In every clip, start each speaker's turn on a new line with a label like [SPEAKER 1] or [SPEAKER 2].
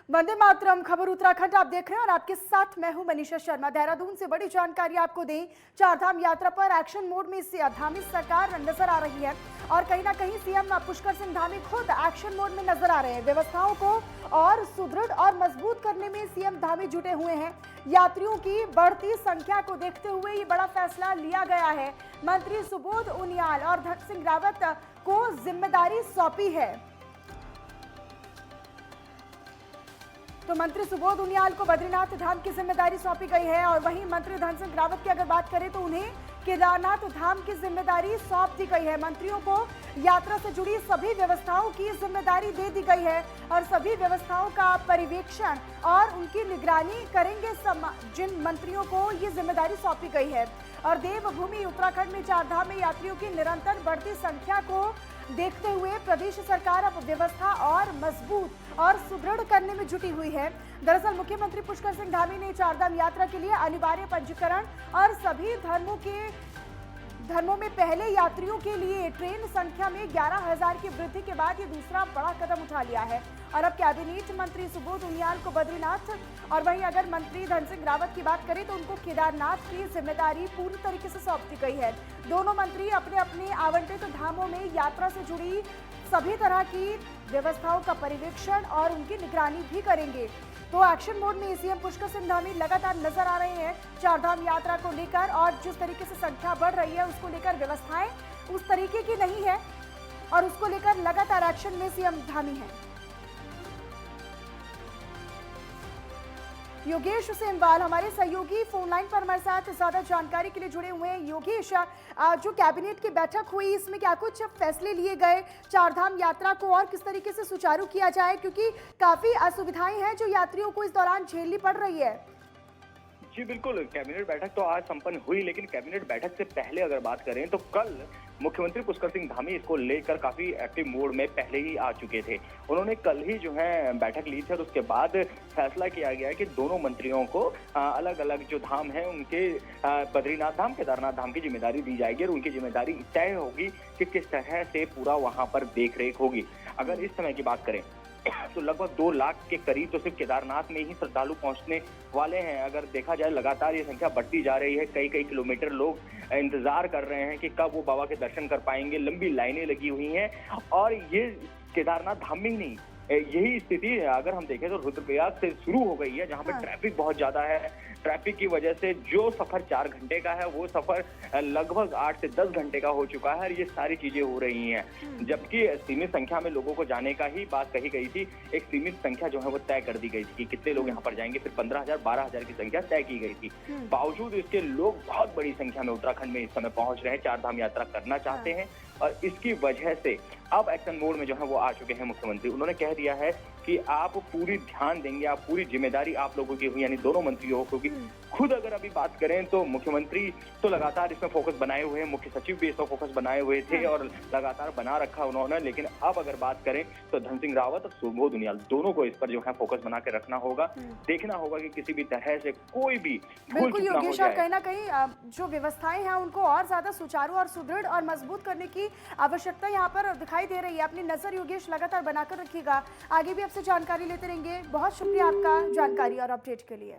[SPEAKER 1] वंदे मातरम। खबर उत्तराखंड आप देख रहे हैं और आपके साथ मैं हूं मनीषा शर्मा। देहरादून से बड़ी जानकारी आपको दें, चारधाम यात्रा पर एक्शन मोड में धामी सरकार नजर आ रही है और कहीं ना कहीं सीएम पुष्कर सिंह धामी खुद एक्शन मोड में नजर आ रहे हैं। व्यवस्थाओं को और सुदृढ़ और मजबूत करने में सीएम धामी जुटे हुए हैं। यात्रियों की बढ़ती संख्या को देखते हुए ये बड़ा फैसला लिया गया है। मंत्री सुबोध उनियाल और धन सिंह रावत को जिम्मेदारी सौंपी है। तो मंत्री सुबोध उनियाल को बद्रीनाथ धाम की जिम्मेदारी सौंपी गई है और वहीं मंत्री धन सिंह रावत की अगर बात करें तो उन्हें केदारनाथ धाम की जिम्मेदारी सौंप दी गई है। मंत्रियों को यात्रा से जुड़ी सभी व्यवस्थाओं की जिम्मेदारी दे दी गई है और सभी व्यवस्थाओं का पर्यवेक्षण और उनकी निगरानी करेंगे जिन मंत्रियों को ये जिम्मेदारी सौंपी गई है। और देवभूमि उत्तराखंड में चारधाम में यात्रियों की निरंतर बढ़ती संख्या को देखते हुए प्रदेश सरकार अब व्यवस्था और मजबूत और सुदृढ़ करने में जुटी हुई है। दरअसल मुख्यमंत्री पुष्कर सिंह धामी ने चारधाम यात्रा के लिए अनिवार्य पंजीकरण और सभी धर्मों में पहले यात्रियों के लिए ट्रेन संख्या में 11,000 की वृद्धि के बाद ये दूसरा बड़ा कदम उठा लिया है और अब कैबिनेट मंत्री सुबोध उनियाल को बद्रीनाथ और वहीं अगर मंत्री धन सिंह रावत की बात करें तो उनको केदारनाथ की जिम्मेदारी पूरी तरीके से सौंप दी गई है। दोनों मंत्री अपने अपने आवंटित धामों में यात्रा से जुड़ी सभी तरह की व्यवस्थाओं का पर्यवेक्षण और उनकी निगरानी भी करेंगे। तो एक्शन मोड में सीएम पुष्कर सिंह धामी लगातार नजर आ रहे हैं चारधाम यात्रा को लेकर और जिस तरीके से संख्या बढ़ रही है उसको लेकर व्यवस्थाएं उस तरीके की नहीं है और उसको लेकर लगातार एक्शन में सीएम धामी है। योगेश सेमवाल हमारे सहयोगी फोन लाइन पर हमारे साथ ज्यादा जानकारी के लिए जुड़े हुए हैं। योगेश, जो कैबिनेट की बैठक हुई इसमें क्या कुछ फैसले लिए गए चारधाम यात्रा को और किस तरीके से सुचारू किया जाए, क्योंकि काफी असुविधाएं हैं जो यात्रियों को इस दौरान झेलनी पड़ रही है।
[SPEAKER 2] जी बिल्कुल, कैबिनेट बैठक तो आज संपन्न हुई, लेकिन कैबिनेट बैठक से पहले अगर बात करें तो कल मुख्यमंत्री पुष्कर सिंह धामी इसको लेकर काफी एक्टिव मोड में पहले ही आ चुके थे। उन्होंने कल ही जो है बैठक ली थी और उसके बाद फैसला किया गया कि दोनों मंत्रियों को अलग अलग जो धाम है उनके बद्रीनाथ धाम केदारनाथ धाम की जिम्मेदारी दी जाएगी और उनकी जिम्मेदारी तय होगी कि किस तरह से पूरा वहां पर देख रेख होगी। अगर इस समय की बात करें तो लगभग 2 लाख के करीब तो सिर्फ केदारनाथ में ही श्रद्धालु पहुंचने वाले हैं। अगर देखा जाए लगातार ये संख्या बढ़ती जा रही है, कई कई किलोमीटर लोग इंतजार कर रहे हैं कि कब वो बाबा के दर्शन कर पाएंगे। लंबी लाइनें लगी हुई हैं और ये केदारनाथ धाम में ही नहीं, यही स्थिति अगर हम देखें तो रुद्रप्रयाग से शुरू हो गई है, जहां पर ट्रैफिक बहुत ज्यादा है। ट्रैफिक की वजह से जो सफर 4 घंटे का है वो सफर लगभग 8 से 10 घंटे का हो चुका है और ये सारी चीजें हो रही हैं। जबकि सीमित संख्या में लोगों को जाने का ही बात कही गई थी, एक सीमित संख्या जो है वो तय कर दी गई थी कि कितने लोग यहाँ पर जाएंगे, फिर 15,000 12,000 की संख्या तय की गई थी। बावजूद इसके लोग बहुत बड़ी संख्या में उत्तराखंड में इस समय पहुंच रहे हैं, चारधाम यात्रा करना चाहते हैं और इसकी वजह से अब एक्शन मोड में जो है वो आ चुके हैं मुख्यमंत्री। उन्होंने कह दिया है कि आप पूरी ध्यान देंगे, आप पूरी जिम्मेदारी आप लोगों की हुई, यानी दोनों मंत्रियों को की। खुद अगर अभी बात करें तो मुख्यमंत्री तो लगातार इसमें फोकस बनाए हुए हैं, मुख्य सचिव भी इसमें फोकस बनाए हुए थे और लगातार बना रखा उन्होंने। लेकिन अब अगर बात करें तो धन सिंह रावत और सुबोध उनियाल दोनों को इस पर जो है फोकस बना के रखना होगा। देखना होगा कि किसी भी तरह से कोई भी भूल चूक ना हो जाए।
[SPEAKER 1] कहीं ना कहीं जो व्यवस्थाएं हैं उनको और ज्यादा सुचारू और सुदृढ़ और मजबूत करने की आवश्यकता यहाँ पर दिखाई दे रही है। अपनी नजर योगेश लगातार बनाकर रखिएगा, आगे भी आपसे जानकारी लेते रहेंगे। बहुत शुक्रिया आपका जानकारी और अपडेट के लिए।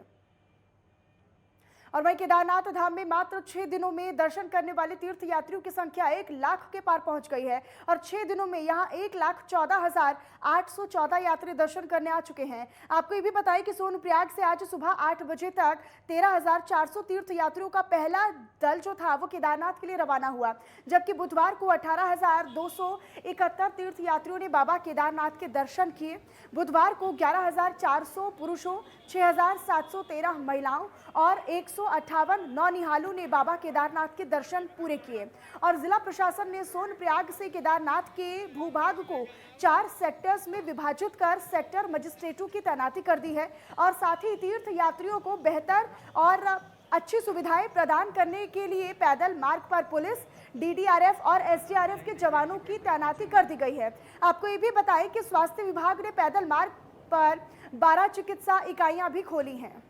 [SPEAKER 1] और वहीं केदारनाथ धाम में मात्र 6 दिनों में दर्शन करने वाले तीर्थ यात्रियों की संख्या 1 लाख के पार पहुंच गई है और 6 दिनों में यहां 1,14,814 यात्री दर्शन करने आ चुके हैं। आपको ये भी बताएं कि सोनप्रयाग से आज सुबह 8 बजे तक 13,400 तीर्थ यात्रियों का पहला दल जो था वो केदारनाथ के लिए रवाना हुआ, जबकि बुधवार को 18,271 तीर्थ यात्रियों ने बाबा केदारनाथ के दर्शन किए। बुधवार को 11,400 पुरुषों, 6,713 महिलाओं और 158 नौनिहालों ने बाबा केदारनाथ के दर्शन पूरे किए। और जिला प्रशासन ने सोनप्रयाग से केदारनाथ के भूभाग को 4 सेक्टर्स में विभाजित कर सेक्टर मजिस्ट्रेटों की तैनाती कर दी है और साथ ही तीर्थ यात्रियों को बेहतर और अच्छी सुविधाएं प्रदान करने के लिए पैदल मार्ग पर पुलिस, डीडीआरएफ और एसडीआरएफ के जवानों की तैनाती कर दी गई है। आपको ये भी बताएं कि स्वास्थ्य विभाग ने पैदल मार्ग पर 12 चिकित्सा इकाइयां भी खोली हैं।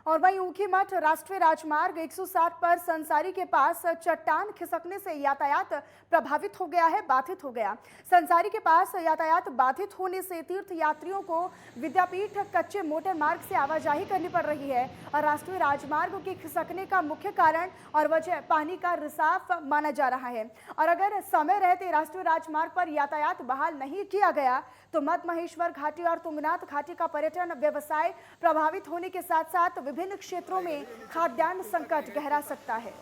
[SPEAKER 1] और वहीं ऊखीमठ राष्ट्रीय राजमार्ग 107 पर संसारी के पास चट्टान खिसकने से यातायात प्रभावित हो गया है, बाधित हो गया। संसारी के पास यातायात बाधित होने से तीर्थ यात्रियों को विद्यापीठ कच्चे मोटर मार्ग से आवाजाही करनी पड़ रही है और राष्ट्रीय राजमार्ग के खिसकने का मुख्य कारण और वजह पानी का रिसाव माना जा रहा है। और अगर समय रहते राष्ट्रीय राजमार्ग पर यातायात बहाल नहीं किया गया तो मध्य महेश्वर घाटी और तुंगनाथ घाटी का पर्यटन व्यवसाय प्रभावित होने के साथ साथ विभिन्न क्षेत्रों में खाद्यान्न संकट गहरा सकता है।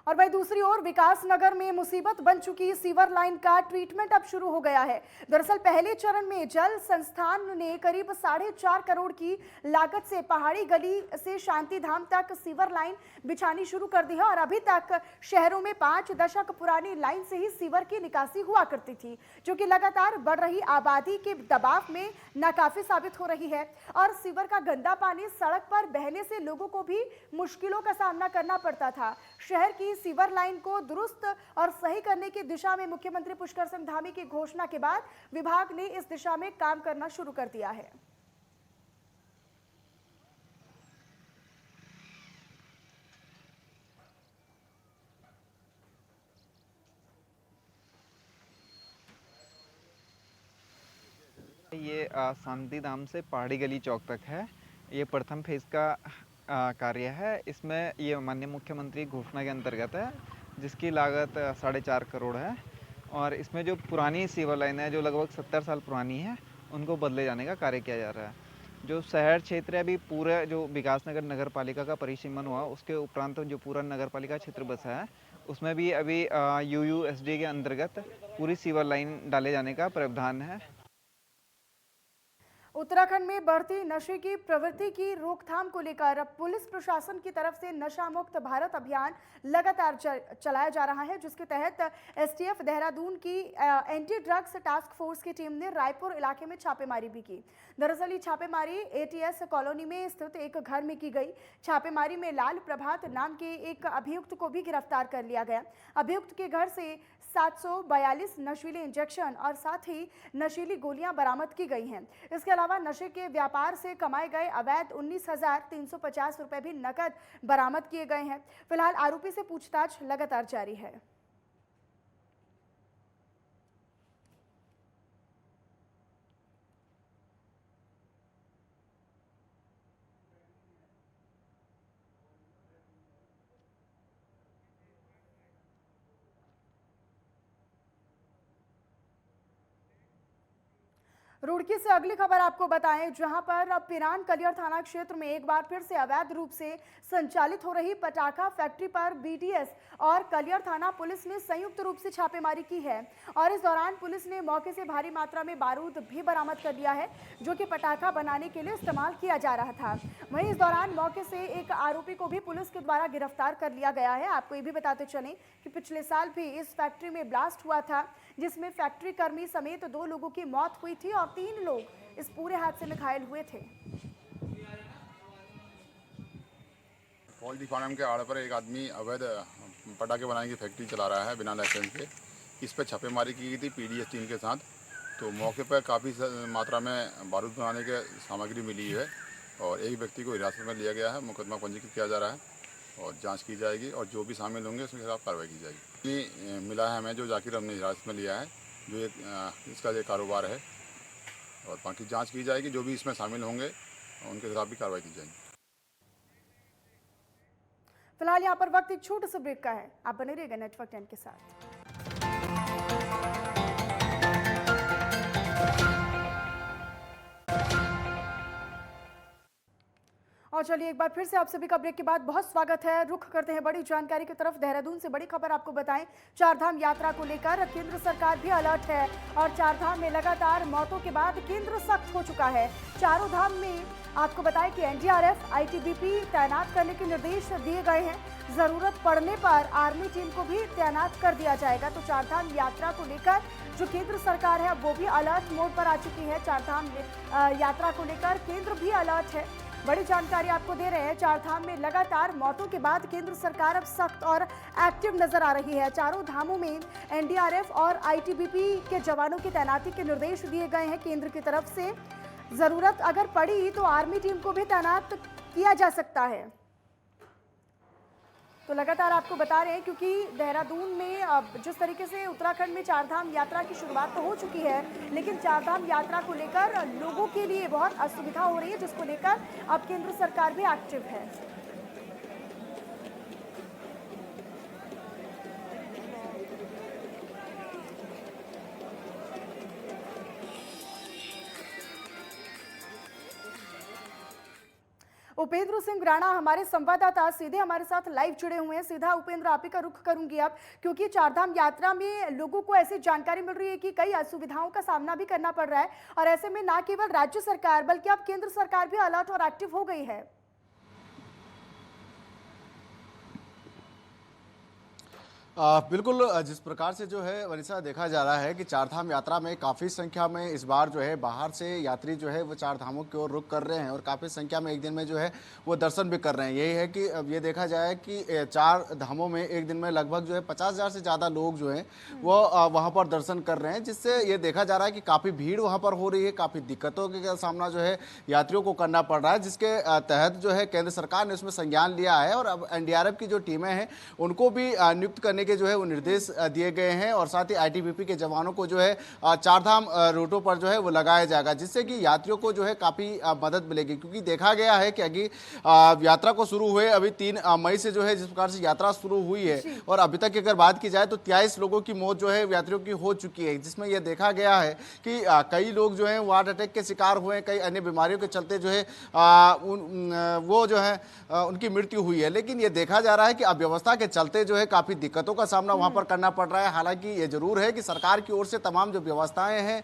[SPEAKER 1] और वहीं दूसरी ओर विकासनगर में मुसीबत बन चुकी सीवर लाइन का ट्रीटमेंट अब शुरू हो गया है। दरअसल पहले चरण में जल संस्थान ने करीब 4.5 करोड़ की लागत से पहाड़ी गली से शांति धाम तक सीवर लाइन बिछानी शुरू कर दी है और अभी तक शहरों में 5 दशक पुरानी लाइन से ही सीवर की निकासी हुआ करती थी, जो कि लगातार बढ़ रही आबादी के दबाव में नाकाफी साबित हो रही है। और सीवर का गंदा पानी सड़क पर बहने से लोगों को भी मुश्किलों का सामना करना पड़ता था। शहर की सीवर लाइन को दुरुस्त और सही करने की दिशा में मुख्यमंत्री पुष्कर सिंह धामी की घोषणा के बाद विभाग ने इस दिशा में काम करना शुरू कर दिया है।
[SPEAKER 3] ये शांति धाम से पहाड़ी गली चौक तक है। ये प्रथम फेज का कार्य है। इसमें ये माननीय मुख्यमंत्री घोषणा के अंतर्गत है, जिसकी लागत 4.5 करोड़ है। और इसमें जो पुरानी सीवर लाइन है जो लगभग 70 साल पुरानी है, उनको बदले जाने का कार्य किया जा रहा है। जो शहर क्षेत्र है, अभी पूरा जो विकासनगर नगर पालिका का परिसीमन हुआ, उसके उपरांत जो पूरा नगर पालिका क्षेत्र बसा है, उसमें भी अभी UUSD के अंतर्गत पूरी सीवर लाइन डाले जाने का प्रावधान है।
[SPEAKER 1] उत्तराखंड में बढ़ती नशे की प्रवृत्ति की रोकथाम को लेकर पुलिस प्रशासन की तरफ से नशा मुक्त भारत अभियान लगातार चलाया जा रहा है, जिसके तहत STF देहरादून की एंटी ड्रग्स टास्क फोर्स की टीम ने रायपुर इलाके में छापेमारी भी की। दरअसल ये छापेमारी ATS कॉलोनी में स्थित एक घर में की गई। छापेमारी में लाल प्रभात नाम के एक अभियुक्त को भी गिरफ्तार कर लिया गया। अभियुक्त के घर से 742 नशीले इंजेक्शन और साथ ही नशीली गोलियां बरामद की गई हैं। इसके अलावा नशे के व्यापार से कमाए गए अवैध 19,350 रुपए भी नकद बरामद किए गए हैं। फिलहाल आरोपी से पूछताछ लगातार जारी है। रुड़की से अगली खबर आपको बताएं, जहां पर अब पिरान कलियर थाना क्षेत्र में एक बार फिर से अवैध रूप से संचालित हो रही पटाखा फैक्ट्री पर BDS और कलियर थाना पुलिस ने संयुक्त रूप से छापेमारी की है। और इस दौरान पुलिस ने मौके से भारी मात्रा में बारूद भी बरामद कर लिया है, जो कि पटाखा बनाने के लिए इस्तेमाल किया जा रहा था। वहीं इस दौरान मौके से एक आरोपी को भी पुलिस के द्वारा गिरफ्तार कर लिया गया है। आपको ये भी बताते चलें कि पिछले साल भी इस फैक्ट्री में ब्लास्ट हुआ था, जिसमें फैक्ट्री कर्मी समेत 2 लोगों की मौत हुई थी और 3 लोग इस पूरे हादसे में घायल हुए थे।
[SPEAKER 4] पोल्ट्री फार्म के आड़ पर एक आदमी अवैध पटाखे बनाने की फैक्ट्री चला रहा है बिना लाइसेंस के। इस पर छापेमारी की गई थी PDS टीम के साथ। तो मौके पर काफ़ी मात्रा में बारूद बनाने की सामग्री मिली है और एक व्यक्ति को हिरासत में लिया गया है। मुकदमा पंजीकृत किया जा रहा है और जांच की जाएगी और जो भी शामिल होंगे उसके खिलाफ कार्रवाई की जाएगी। मिला है हमें जो जाकिर हमने हिरासत में लिया है, जो इसका ये कारोबार है और बाकी जांच की जाएगी। जो भी इसमें शामिल होंगे उनके खिलाफ भी कार्रवाई की जाएगी।
[SPEAKER 1] फिलहाल यहाँ पर वक्त एक छोटे से ब्रेक का है। आप बने रहिएगा नेटवर्क 10 के साथ। और चलिए एक बार फिर से आप सभी का ब्रेक के बाद बहुत स्वागत है। रुख करते हैं बड़ी जानकारी की तरफ। देहरादून से बड़ी खबर आपको बताएं, चारधाम यात्रा को लेकर केंद्र सरकार भी अलर्ट है और चारधाम में लगातार मौतों के बाद केंद्र सख्त हो चुका है। चारों धाम में आपको बताएं कि NDRF, ITBP तैनात करने के निर्देश दिए गए हैं। जरूरत पड़ने पर आर्मी टीम को भी तैनात कर दिया जाएगा। तो चारधाम यात्रा को लेकर जो केंद्र सरकार है वो भी अलर्ट मोड पर आ चुकी है। चारधाम यात्रा को लेकर केंद्र भी अलर्ट है। बड़ी जानकारी आपको दे रहे हैं। चारधाम में लगातार मौतों के बाद केंद्र सरकार अब सख्त और एक्टिव नजर आ रही है। चारों धामों में एनडीआरएफ और आईटीबीपी के जवानों की तैनाती के निर्देश दिए गए हैं केंद्र की तरफ से। जरूरत अगर पड़ी तो आर्मी टीम को भी तैनात किया जा सकता है। तो लगातार आपको बता रहे हैं क्योंकि देहरादून में अब जिस तरीके से उत्तराखंड में चारधाम यात्रा की शुरुआत तो हो चुकी है, लेकिन चारधाम यात्रा को लेकर लोगों के लिए बहुत असुविधा हो रही है, जिसको लेकर अब केंद्र सरकार भी एक्टिव है। उपेंद्र सिंह राणा हमारे संवाददाता सीधे हमारे साथ लाइव जुड़े हुए हैं। सीधा उपेंद्र आप ही का रुख करूंगी अब, क्योंकि चारधाम यात्रा में लोगों को ऐसी जानकारी मिल रही है कि कई असुविधाओं का सामना भी करना पड़ रहा है, और ऐसे में न केवल राज्य सरकार बल्कि अब केंद्र सरकार भी अलर्ट और एक्टिव हो गई है।
[SPEAKER 5] बिल्कुल, जिस प्रकार से जो है वनिशा देखा जा रहा है कि चारधाम यात्रा में काफ़ी संख्या में इस बार जो है बाहर से यात्री जो है वो चार धामों की ओर रुख कर रहे हैं, और काफ़ी संख्या में एक दिन में जो है वो दर्शन भी कर रहे हैं। यही है कि अब ये देखा जाए कि चार धामों में एक दिन में लगभग जो है 50,000 से ज़्यादा लोग जो हैं वो वहाँ पर दर्शन कर रहे हैं, जिससे ये देखा जा रहा है कि काफ़ी भीड़ वहाँ पर हो रही है, काफ़ी दिक्कतों का सामना जो है यात्रियों को करना पड़ रहा है, जिसके तहत जो है केंद्र सरकार ने उसमें संज्ञान लिया है, और अब एनडीआरएफ की जो टीमें हैं उनको भी नियुक्त करने के जो है वो निर्देश दिए गए हैं, और साथ ही आईटीबीपी के जवानों को जो है चारधाम रूटों पर जो है वो लगाया जाएगा, जिससे कि यात्रियों को जो है काफ़ी मदद मिलेगी। क्योंकि देखा गया है कि अभी यात्रा को शुरू हुए अभी 3 मई से जो है जिस प्रकार से यात्रा शुरू हुई है, और अभी तक की अगर बात की जाए तो 23 लोगों की मौत जो है यात्रियों की हो चुकी है, जिसमें यह देखा गया है कि कई लोग जो है हार्ट अटैक के शिकार हुए, कई अन्य बीमारियों के चलते जो है वो जो है उनकी मृत्यु हुई है। लेकिन ये देखा जा रहा है कि अव्यवस्था के चलते जो है काफ़ी दिक्कतों का सामना वहां पर करना पड़ रहा है। हालांकि ये जरूर है कि सरकार की ओर से तमाम जो व्यवस्थाएं हैं,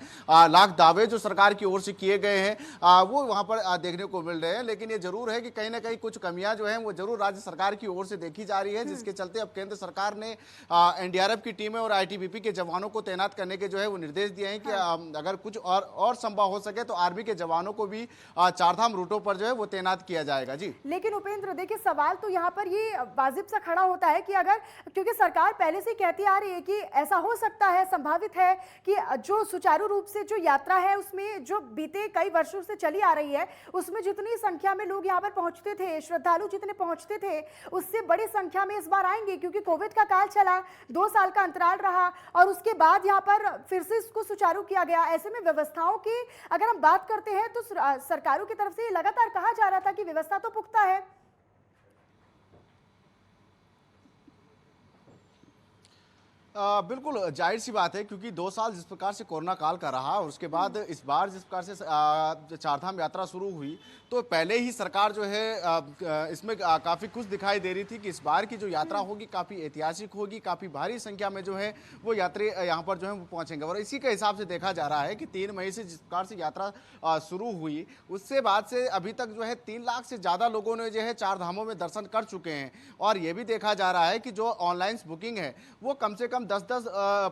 [SPEAKER 5] लाख दावे जो सरकार की ओर से किए गए हैं वो वहां पर देखने को मिल रहे हैं, लेकिन ये जरूर है कि कहीं ना कहीं कुछ कमियां जो हैं वो जरूर राज्य सरकार की ओर से देखी जा रही है, जिसके चलते अब केंद्र सरकार ने एनडीआरएफ की टीमें और आईटीबीपी के जवानों को तैनात करने के जो है वो निर्देश दिए हैं कि अगर कुछ और संभव हो सके तो आर्मी के जवानों को भी चारधाम रूटों पर जो है वो तैनात किया जाएगा। जी,
[SPEAKER 1] लेकिन उपेंद्र देखिए, सवाल तो यहाँ पर ये वाजिब सा खड़ा होता है कि अगर, क्योंकि सरकार पहले से कहती आ रही है कि ऐसा हो सकता है, संभावित है कि जो सुचारू रूप से जो यात्रा है उसमें जो बीते कई वर्षों से चली आ रही है उसमें जितनी संख्या में लोग यहाँ पर पहुंचते थे, श्रद्धालु जितने पहुंचते थे, उससे बड़ी संख्या में इस बार आएंगे, क्योंकि कोविड का काल चला, 2 साल का अंतराल रहा और उसके बाद यहाँ पर फिर से इसको सुचारू किया गया। ऐसे में व्यवस्थाओं की अगर हम बात करते हैं तो सरकारों की तरफ से लगातार कहा जा रहा था कि व्यवस्था तो पुख्ता है।
[SPEAKER 5] बिल्कुल जाहिर सी बात है, क्योंकि 2 साल जिस प्रकार से कोरोना काल का रहा और उसके बाद इस बार जिस प्रकार से चारधाम यात्रा शुरू हुई, तो पहले ही सरकार जो है इसमें काफ़ी खुश दिखाई दे रही थी कि इस बार की जो यात्रा होगी काफ़ी ऐतिहासिक होगी, काफ़ी भारी संख्या में जो है वो यात्री यहाँ पर जो है वो पहुँचेंगे। और इसी के हिसाब से देखा जा रहा है कि 3 मई से जिस प्रकार से यात्रा शुरू हुई उससे बाद से अभी तक जो है 3 लाख से ज़्यादा लोगों ने जो है चार धामों में दर्शन कर चुके हैं। और ये भी देखा जा रहा है कि जो ऑनलाइन बुकिंग है वो कम से कम 10-10,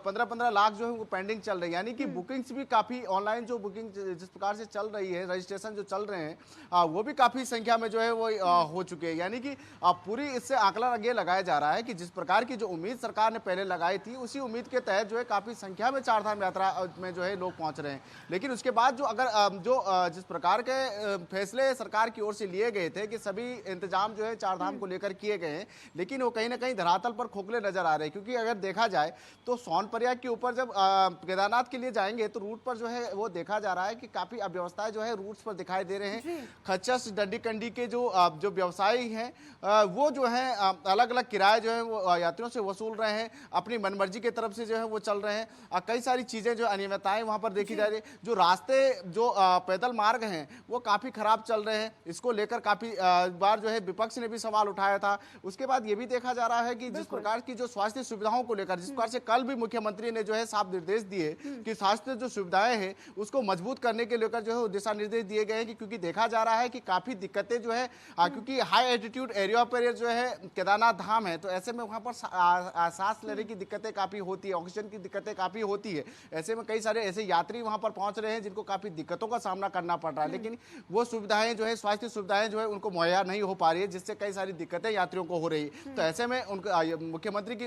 [SPEAKER 5] 15-15 लाख जो है वो पेंडिंग चल रही है, यानी कि बुकिंग्स भी काफ़ी ऑनलाइन जो बुकिंग जिस प्रकार से चल रही है, रजिस्ट्रेशन जो चल रहे हैं वो भी काफ़ी संख्या में जो है वो हो चुके हैं। यानी कि पूरी इससे आंकड़ा ये लगाया जा रहा है कि जिस प्रकार की जो उम्मीद सरकार ने पहले लगाई थी उसी उम्मीद के तहत जो है काफ़ी संख्या में चारधाम यात्रा में जो है लोग पहुँच रहे हैं। लेकिन उसके बाद जो अगर जिस प्रकार के फैसले सरकार की ओर से लिए गए थे कि सभी इंतजाम जो है चारधाम को लेकर किए गए हैं, लेकिन वो कहीं ना कहीं धरातल पर खोखले नजर आ रहे हैं। क्योंकि अगर देखा जाए तो सोनप्रयाग के ऊपर जब केदारनाथ के लिए जाएंगे तो रूट पर जो है वो देखा जा रहा है कि काफी अव्यवस्थाएं जो है रूट्स पर दिखाई दे रहे हैं। खच्चर डंडी कंडी के जो व्यवसायी हैं वो जो है अलग अलग किराए जो है वो यात्रियों से वसूल रहे हैं, अपनी मनमर्जी की तरफ से जो है वो चल रहे हैं। कई सारी चीजें जो अनियमितताएं वहां पर देखी जा रही है। जो रास्ते जो पैदल मार्ग हैं वो काफी खराब चल रहे हैं, इसको लेकर काफी बार जो है विपक्ष ने भी सवाल उठाया था। उसके बाद ये भी देखा जा रहा है कि जिस प्रकार की जो स्वास्थ्य सुविधाओं को लेकर, जिस प्रकार से कल भी मुख्यमंत्री ने जो है साफ निर्देश दिए कि स्वास्थ्य जो सुविधाएं हैं उसको मजबूत करने के लेकर जो है दिशा निर्देश दिए गए हैं कि क्योंकि देखा जा रहा है कि काफी दिक्कतें जो है क्योंकि हाई एल्टीट्यूड एरिया पर जो है केदारनाथ धाम है, तो ऐसे में वहां पर सांस लेने की दिक्कतें काफी होती है, ऑक्सीजन की दिक्कतें काफी होती है। ऐसे में कई सारे ऐसे यात्री वहां पर पहुंच रहे हैं जिनको काफी दिक्कतों का सामना करना पड़ रहा है, लेकिन वो सुविधाएं जो है स्वास्थ्य सुविधाएं जो है उनको मुहैया नहीं हो पा रही है, जिससे कई सारी दिक्कतें यात्रियों को हो रही है। तो ऐसे में उनको मुख्यमंत्री की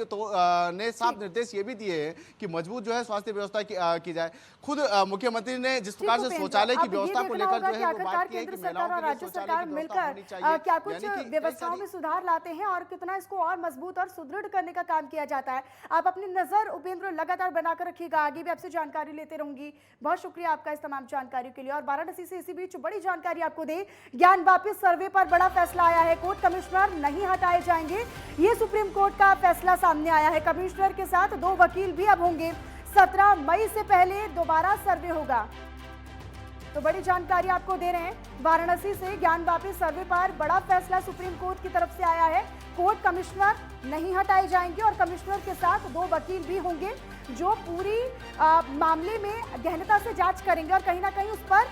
[SPEAKER 5] ने साफ निर्देश ये भी दिए हैं कि मजबूत जो है स्वास्थ्य व्यवस्था की जाए। खुद मुख्यमंत्री ने जिस प्रकार से शौचालय की व्यवस्था को लेकर जो है वो बात की है कि महिलाओं के लिए
[SPEAKER 1] राज्य सरकार मिलकर क्या कुछ व्यवस्थाओं में सुधार लाते हैं और कितना इसको और मजबूत और सुदृढ़ करने का काम किया जाता है। आप अपनी नजर उपेंद्र लगातार बनाकर रखिएगा, आगे भी आपसे जानकारी लेते रहूंगी। बहुत शुक्रिया आपका इस तमाम जानकारी के लिए। और वाराणसी से इसी बीच बड़ी जानकारी आपको दे, ज्ञान वापस सर्वे पर बड़ा फैसला आया है। कोर्ट कमिश्नर नहीं हटाए जाएंगे, ये सुप्रीम कोर्ट का फैसला सामने आया है। कमिश्नर के साथ 2 वकील भी अब होंगे। 17 मई से पहले दोबारा सर्वे होगा। तो बड़ी जानकारी आपको दे रहे हैं, वाराणसी से ज्ञान वापस सर्वे पर बड़ा फैसला सुप्रीम कोर्ट की तरफ से आया है। कोर्ट कमिश्नर नहीं हटाए जाएंगे और कमिश्नर के साथ 2 वकील भी होंगे जो पूरी मामले में गहनता से जांच करेंगे और कहीं ना कहीं उस पर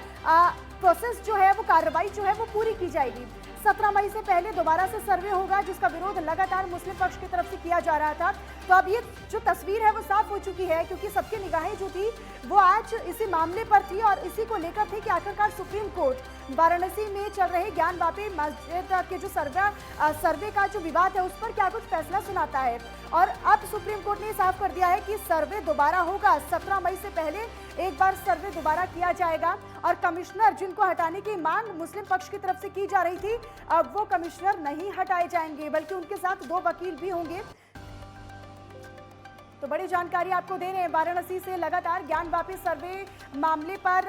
[SPEAKER 1] प्रोसेस जो है वो कार्रवाई जो है वो पूरी की जाएगी। 17 मई से पहले दोबारा से सर्वे होगा, जिसका विरोध लगातार मुस्लिम पक्ष की तरफ से किया जा रहा था। तो अब ये जो तस्वीर है वो साफ हो चुकी है, क्योंकि सबकी निगाहें जो थी वो आज इसी मामले पर थी और इसी को लेकर थी कि आखिरकार सुप्रीम कोर्ट वाराणसी में चल रहे ज्ञान वापी मस्जिद के जो सर्वे का जो विवाद है उस पर क्या कुछ फैसला सुनाता है। और अब सुप्रीम कोर्ट ने साफ कर दिया है कि सर्वे दोबारा होगा। 17 मई से पहले एक बार सर्वे दोबारा किया जाएगा और कमिश्नर जिनको हटाने की मांग मुस्लिम पक्ष की तरफ से की जा रही थी, अब वो कमिश्नर नहीं हटाए जाएंगे, बल्कि उनके साथ 2 वकील भी होंगे। तो बड़ी जानकारी आपको दे रहे हैं, वाराणसी से लगातार ज्ञान वापस सर्वे मामले पर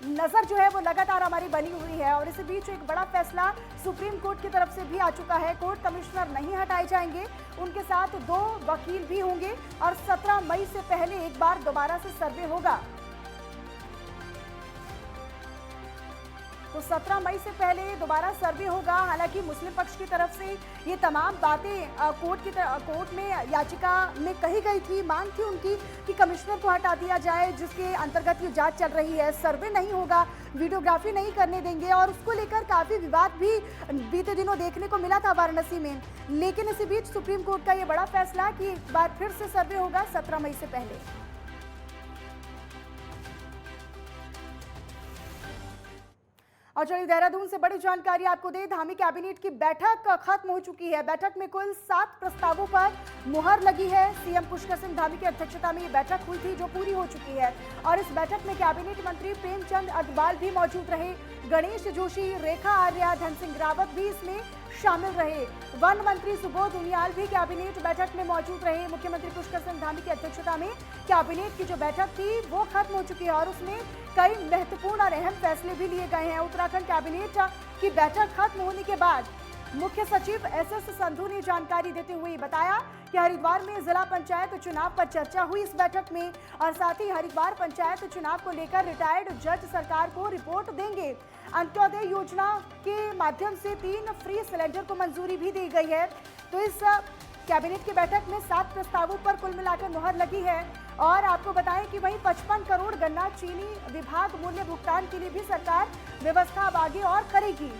[SPEAKER 1] नजर जो है वो लगातार हमारी बनी हुई है। और इसी बीच एक बड़ा फैसला सुप्रीम कोर्ट की तरफ से भी आ चुका है। कोर्ट कमिश्नर नहीं हटाए जाएंगे, उनके साथ 2 वकील भी होंगे और 17 मई से पहले एक बार दोबारा से सर्वे होगा। तो 17 मई से पहले दोबारा सर्वे होगा। हालांकि मुस्लिम पक्ष की तरफ से ये तमाम बातें कोर्ट में याचिका में कही गई थी, मांग थी उनकी कि कमिश्नर को हटा दिया जाए, जिसके अंतर्गत ये जांच चल रही है। सर्वे नहीं होगा, वीडियोग्राफी नहीं करने देंगे और उसको लेकर काफी विवाद भी बीते दिनों देखने को मिला था वाराणसी में। लेकिन इसी बीच सुप्रीम कोर्ट का ये बड़ा फैसला कि एक बार फिर से सर्वे होगा 17 मई से पहले। और चलिए देहरादून से बड़ी जानकारी आपको दे, धामी कैबिनेट की बैठक खत्म हो चुकी है। बैठक में कुल 7 प्रस्तावों पर मुहर लगी है। सीएम पुष्कर सिंह धामी की अध्यक्षता में ये बैठक हुई थी जो पूरी हो चुकी है। और इस बैठक में कैबिनेट मंत्री प्रेमचंद अग्रवाल भी मौजूद रहे, गणेश जोशी, रेखा आर्या, धन सिंह रावत भी इसमें शामिल रहे। वन मंत्री सुबोध उनियाल भी कैबिनेट बैठक में मौजूद रहे। मुख्यमंत्री पुष्कर सिंह धामी की अध्यक्षता में कैबिनेट की जो बैठक थी वो खत्म हो चुकी है और उसमें कई महत्वपूर्ण और अहम फैसले भी लिए गए हैं। उत्तराखंड कैबिनेट की बैठक खत्म होने के बाद मुख्य सचिव एसएस संधू ने जानकारी देते हुए बताया कि हरिद्वार में जिला पंचायत चुनाव पर चर्चा हुई इस बैठक में और साथ ही हरिद्वार पंचायत चुनाव को लेकर रिटायर्ड जज सरकार को रिपोर्ट देंगे। अंत्योदय योजना के माध्यम से 3 फ्री सिलेंडर को मंजूरी भी दी गई है। तो इस कैबिनेट की बैठक में 7 प्रस्तावों पर कुल मिलाकर मुहर लगी है। और आपको बताएं कि वहीं 55 करोड़ गन्ना चीनी विभाग मूल्य भुगतान के लिए भी सरकार व्यवस्था अब आगे और करेगी।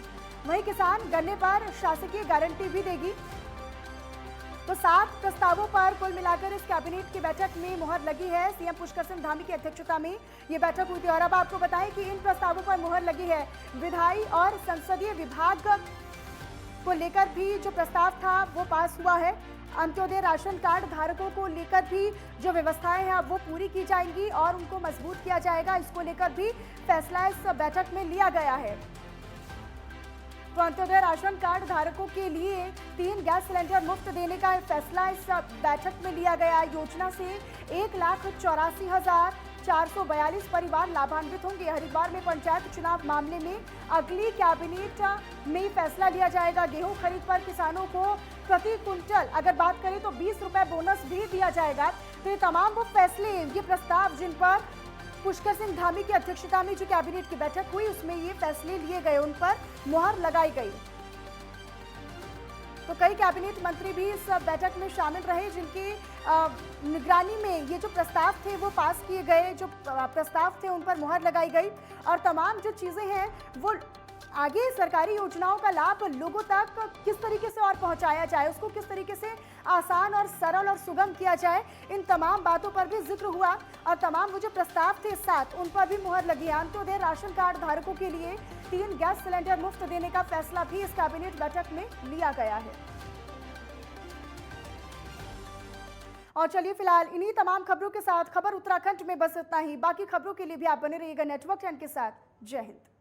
[SPEAKER 1] वहीं किसान गन्ने पर शासकीय गारंटी भी देगी। तो 7 प्रस्तावों पर कुल मिलाकर इस कैबिनेट की बैठक में मुहर लगी है। सीएम पुष्कर सिंह धामी की अध्यक्षता में ये बैठक हुई थी। और अब आपको बताएं कि इन प्रस्तावों पर मुहर लगी है। विधायी और संसदीय विभाग को लेकर भी जो प्रस्ताव था वो पास हुआ है। अंत्योदय राशन कार्ड धारकों को लेकर भी जो व्यवस्थाएं हैं अब वो पूरी की जाएंगी और उनको मजबूत किया जाएगा। इसको लेकर भी फैसला इस बैठक में लिया गया है। तो अंत्योदय राशन कार्ड धारकों के लिए 3 गैस सिलेंडर मुफ्त देने का फैसला इस बैठक में लिया गया। योजना से 1,84,442 परिवार लाभान्वित होंगे। हरिद्वार में पंचायत चुनाव मामले में अगली कैबिनेट में फैसला लिया जाएगा। गेहूं खरीद पर किसानों को प्रति क्विंटल अगर बात करें तो 20 रुपए बोनस भी दिया जाएगा। तो ये तमाम वो फैसले, ये प्रस्ताव जिन पर पुष्कर सिंह धामी की अध्यक्षता में जो कैबिनेट की बैठक हुई उसमें ये फैसले लिए गए, उन पर मुहर लगाई गई। तो कई कैबिनेट मंत्री भी इस बैठक में शामिल रहे, जिनकी निगरानी में ये जो प्रस्ताव थे वो पास किए गए, जो प्रस्ताव थे उन पर मुहर लगाई गई और तमाम जो चीज़ें हैं वो आगे सरकारी योजनाओं का लाभ लोगों तक किस तरीके से और पहुंचाया जाए, उसको किस तरीके से आसान और सरल और सुगम किया जाए, इन तमाम बातों पर भी जिक्र हुआ और तमाम वो जो प्रस्ताव थे 7 उन पर भी मुहर लगी। अंत्योदय राशन कार्ड धारकों के लिए 3 गैस सिलेंडर मुफ्त देने का फैसला भी इस कैबिनेट बैठक में लिया गया है। और चलिए फिलहाल इन्हीं तमाम खबरों के साथ खबर उत्तराखंड में बस इतना ही। बाकी खबरों के लिए भी आप बने रहिएगा नेटवर्क 10 के साथ। जय हिंद।